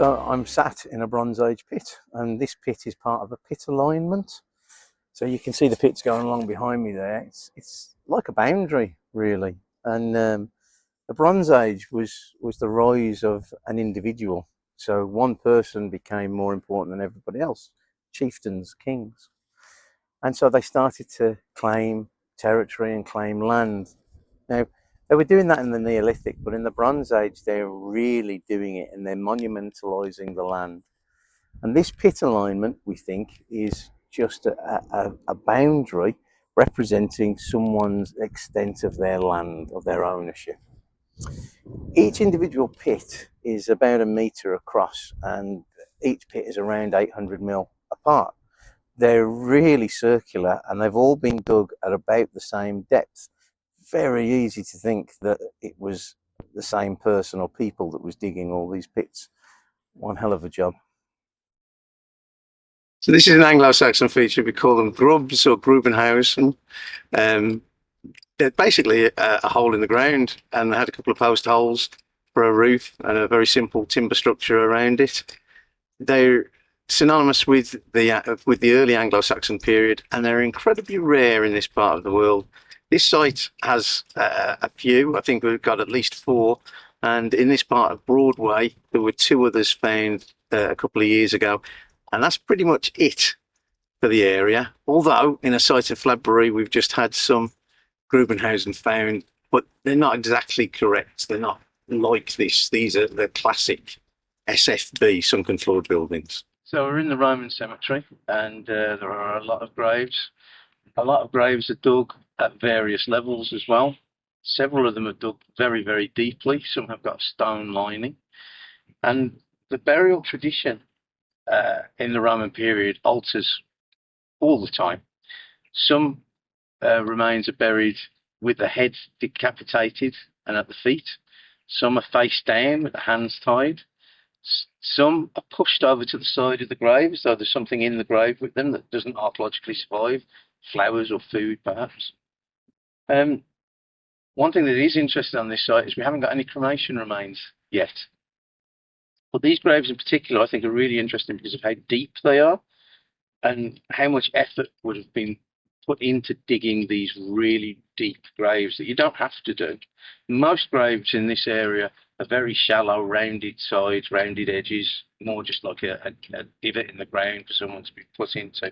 So I'm sat in a Bronze Age pit, and this pit is part of a pit alignment. So you can see the pits going along behind me there. It's like a boundary, really. And the Bronze Age was the rise of an individual. So one person became more important than everybody else, chieftains, kings. And so they started to claim territory and claim land. Now, they were doing that in the Neolithic, but in the Bronze Age, they're really doing it, and they're monumentalizing the land. And this pit alignment, we think, is just a boundary representing someone's extent of their land, of their ownership. Each individual pit is about 1 metre across, and each pit is around 800 mil apart. They're really circular, and they've all been dug at about the same depth. Very easy to think that it was the same person or people that was digging all these pits. One hell of a job. So this is an Anglo-Saxon feature. We call them grubs or Grubenhausen. They're basically a hole in the ground, and they had a couple of post holes for a roof and a very simple timber structure around it. They're synonymous with the early Anglo-Saxon period, and they're incredibly rare in this part of the world. This site has a few. I think we've got at least 4, and in this part of Broadway there were 2 others found a couple of years ago, and that's pretty much it for the area. Although in a site at Fladbury we've just had some Grubenhausen found, but they're not exactly correct. They're not like this. These are the classic SFB, sunken floored buildings. So we're in the Roman cemetery, and there are a lot of graves. A lot of graves are dug at various levels as well. Several of them are dug very, very deeply. Some have got a stone lining. And the burial tradition in the Roman period alters all the time. Some remains are buried with the head decapitated and at the feet. Some are face down with the hands tied. Some are pushed over to the side of the grave, so there's something in the grave with them that doesn't archaeologically survive, flowers or food perhaps. One thing that is interesting on this site is we haven't got any cremation remains yet. But these graves in particular I think are really interesting because of how deep they are and how much effort would have been put into digging these really deep graves that you don't have to do. Most graves in this area are very shallow, rounded sides, rounded edges, more just like a divot in the ground for someone to be put into.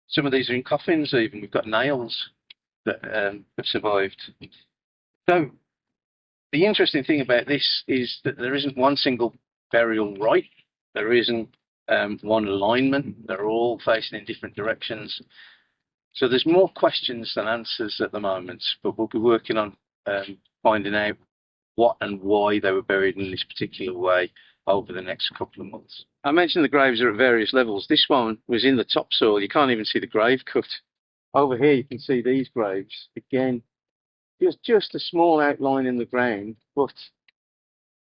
Some of these are in coffins even. We've got nails that have survived. So the interesting thing about this is that there isn't one single burial rite. There isn't one alignment. They're all facing in different directions. So there's more questions than answers at the moment, but we'll be working on finding out what and why they were buried in this particular way over the next couple of months. I mentioned the graves are at various levels. This one was in the topsoil. You can't even see the grave cut. Over here you can see these graves. Again, just a small outline in the ground, but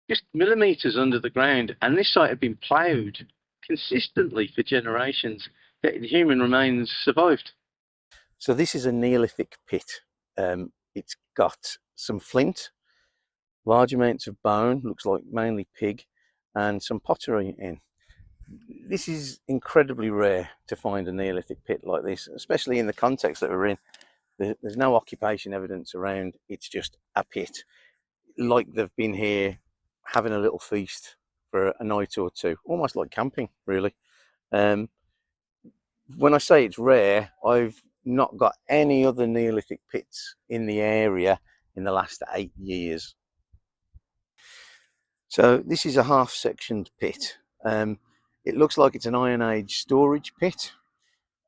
just millimetres under the ground. And this site had been ploughed consistently for generations. The human remains survived. So this is a Neolithic pit. It's got some flint, large amounts of bone, looks like mainly pig, and some pottery in. This is incredibly rare to find a Neolithic pit like this, especially in the context that we're in. There's no occupation evidence around. It's just a pit, like they've been here having a little feast for a night or two, almost like camping, really. When I say it's rare, I've not got any other Neolithic pits in the area in the last 8 years. So this is a half-sectioned pit. It looks like it's an Iron Age storage pit,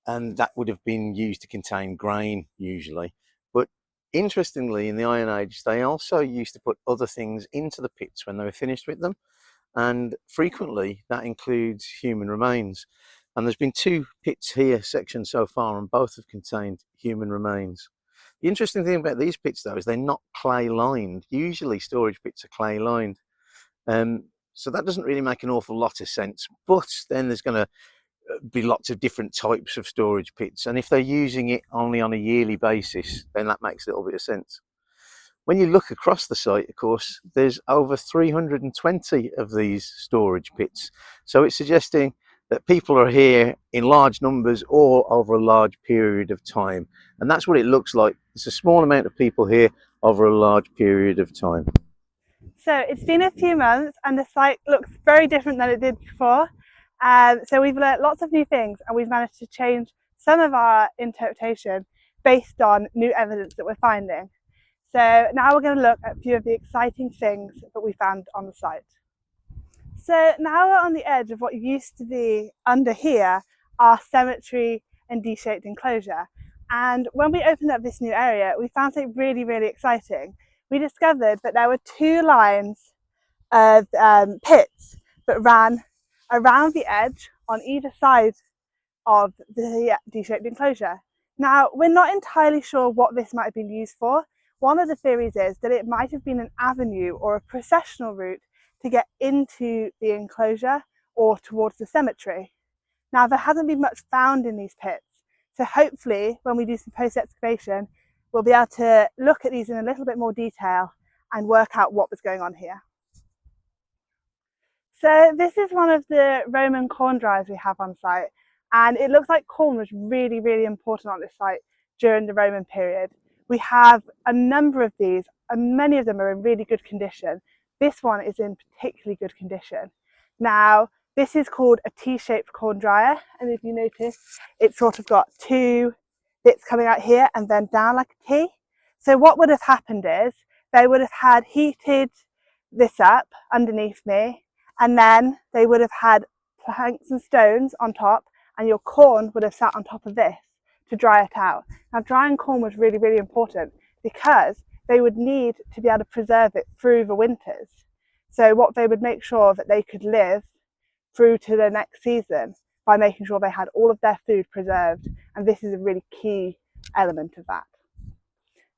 and that would have been used to contain grain usually. But interestingly, in the Iron Age, they also used to put other things into the pits when they were finished with them, and frequently that includes human remains. And there's been 2 pits here sectioned so far, and both have contained human remains. The interesting thing about these pits though is they're not clay lined. Usually storage pits are clay lined. So that doesn't really make an awful lot of sense, but then there's going to be lots of different types of storage pits, and if they're using it only on a yearly basis, then that makes a little bit of sense. When you look across the site, of course, there's over 320 of these storage pits. So it's suggesting that people are here in large numbers or over a large period of time. And that's what it looks like. It's a small amount of people here over a large period of time. So it's been a few months and the site looks very different than it did before. So we've learnt lots of new things and we've managed to change some of our interpretation based on new evidence that we're finding. So now we're going to look at a few of the exciting things that we found on the site. So now we're on the edge of what used to be under here, our cemetery and D-shaped enclosure. And when we opened up this new area, we found something really, really exciting. We discovered that there were two lines of pits that ran around the edge on either side of the D-shaped enclosure. Now, we're not entirely sure what this might have been used for. One of the theories is that it might have been an avenue or a processional route to get into the enclosure or towards the cemetery. Now, there hasn't been much found in these pits, so hopefully when we do some post-excavation, we'll be able to look at these in a little bit more detail and work out what was going on here. So this is one of the Roman corn dryers we have on site, and it looks like corn was really, really important on this site during the Roman period. We have a number of these, and many of them are in really good condition. This one is in particularly good condition. Now, this is called a T-shaped corn dryer, and if you notice, it's sort of got two bits coming out here and then down like a T. So what would have happened is they would have had heated this up underneath me, and then they would have had planks and stones on top, and your corn would have sat on top of this to dry it out. Now, drying corn was really, really important because they would need to be able to preserve it through the winters. So what they would make sure that they could live through to the next season by making sure they had all of their food preserved, and this is a really key element of that.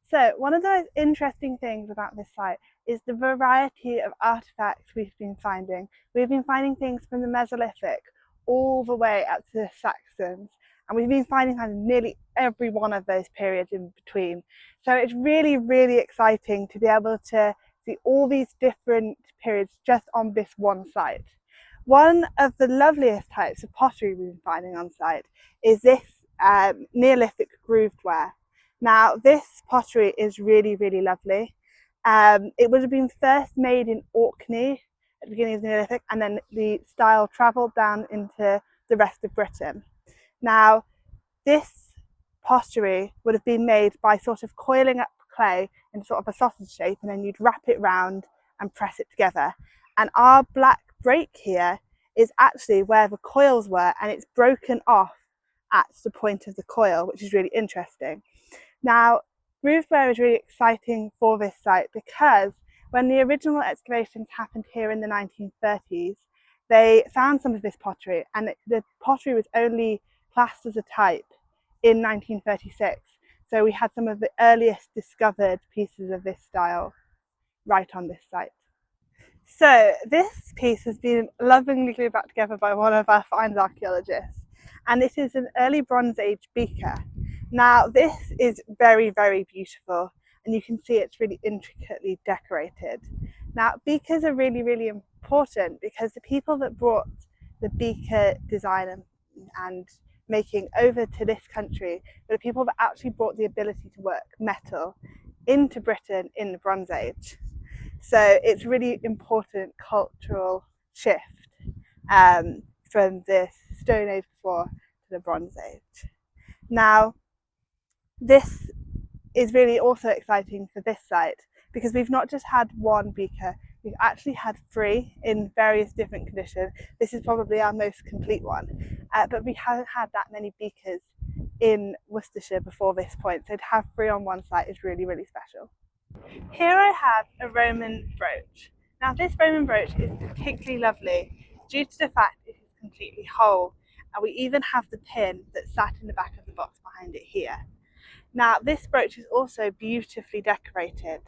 So one of the most interesting things about this site is the variety of artifacts we've been finding. We've been finding things from the Mesolithic all the way up to the Saxons, and we've been finding kind of nearly every one of those periods in between. So it's really, really exciting to be able to see all these different periods just on this one site. One of the loveliest types of pottery we've been finding on site is this Neolithic grooved ware. Now, this pottery is really, really lovely. It would have been first made in Orkney at the beginning of the Neolithic, and then the style travelled down into the rest of Britain. Now, this pottery would have been made by sort of coiling up clay in sort of a sausage shape, and then you'd wrap it round and press it together. And our black break here is actually where the coils were, and it's broken off at the point of the coil, which is really interesting. Now, grooved ware is really exciting for this site because when the original excavations happened here in the 1930s, they found some of this pottery, and the pottery was only classed as a type in 1936. So we had some of the earliest discovered pieces of this style right on this site. So this piece has been lovingly glued back together by one of our finds archaeologists, and this is an early Bronze Age beaker. Now, this is very, very beautiful, and you can see it's really intricately decorated. Now, beakers are really, really important because the people that brought the beaker design and making over to this country were the people that actually brought the ability to work metal into Britain in the Bronze Age. So it's a really important cultural shift from the Stone Age before to the Bronze Age. Now, this is really also exciting for this site because we've not just had one beaker, we've actually had three in various different conditions. This is probably our most complete one, but we haven't had that many beakers in Worcestershire before this point, so to have three on one site is really, really special. Here I have a Roman brooch. Now, this Roman brooch is particularly lovely due to the fact it is completely whole, and we even have the pin that sat in the back of the box behind it here. Now, this brooch is also beautifully decorated.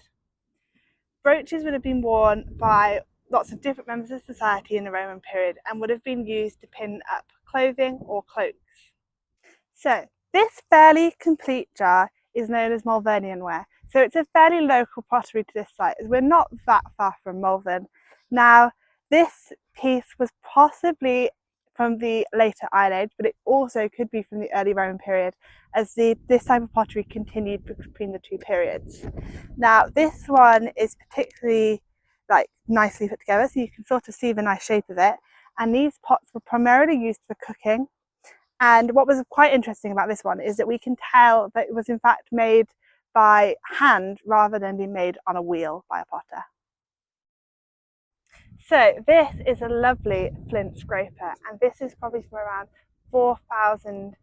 Brooches would have been worn by lots of different members of society in the Roman period and would have been used to pin up clothing or cloaks. So, this fairly complete jar is known as Malvernian ware. So it's a fairly local pottery to this site, as we're not that far from Malvern. Now, this piece was possibly from the later Iron Age, but it also could be from the early Roman period, as this type of pottery continued between the two periods. Now, this one is particularly nicely put together, so you can sort of see the nice shape of it. And these pots were primarily used for cooking. And what was quite interesting about this one is that we can tell that it was in fact made by hand rather than being made on a wheel by a potter. So this is a lovely flint scraper, and this is probably from around 4000 to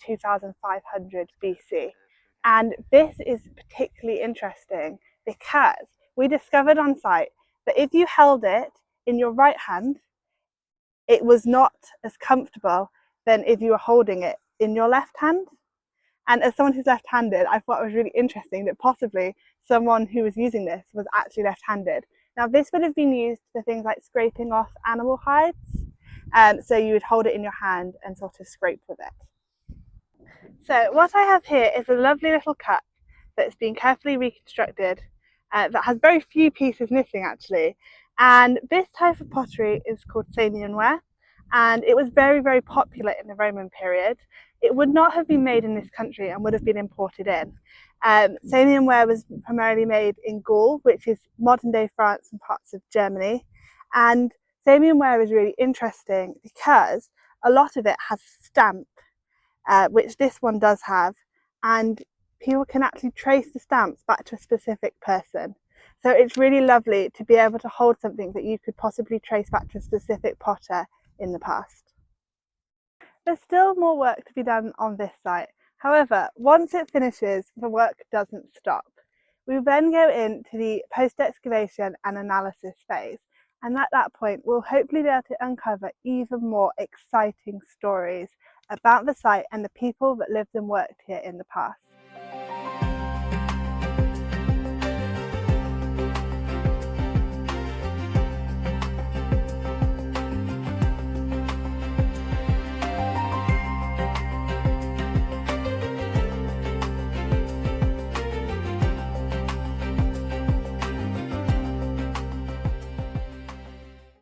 2500 BC. And this is particularly interesting because we discovered on site that if you held it in your right hand, it was not as comfortable than if you were holding it in your left hand. And as someone who's left-handed, I thought it was really interesting that possibly someone who was using this was actually left-handed. Now, this would have been used for things like scraping off animal hides. So you would hold it in your hand and sort of scrape with it. So what I have here is a lovely little cup that's been carefully reconstructed that has very few pieces missing actually. And this type of pottery is called Samian ware, and it was very, very popular in the Roman period. It would not have been made in this country and would have been imported in. Samian ware was primarily made in Gaul, which is modern day France and parts of Germany. And Samian ware is really interesting because a lot of it has a stamp, which this one does have, and people can actually trace the stamps back to a specific person. So it's really lovely to be able to hold something that you could possibly trace back to a specific potter in the past. There's still more work to be done on this site. However, once it finishes, the work doesn't stop. We then go into the post-excavation and analysis phase, and at that point we'll hopefully be able to uncover even more exciting stories about the site and the people that lived and worked here in the past.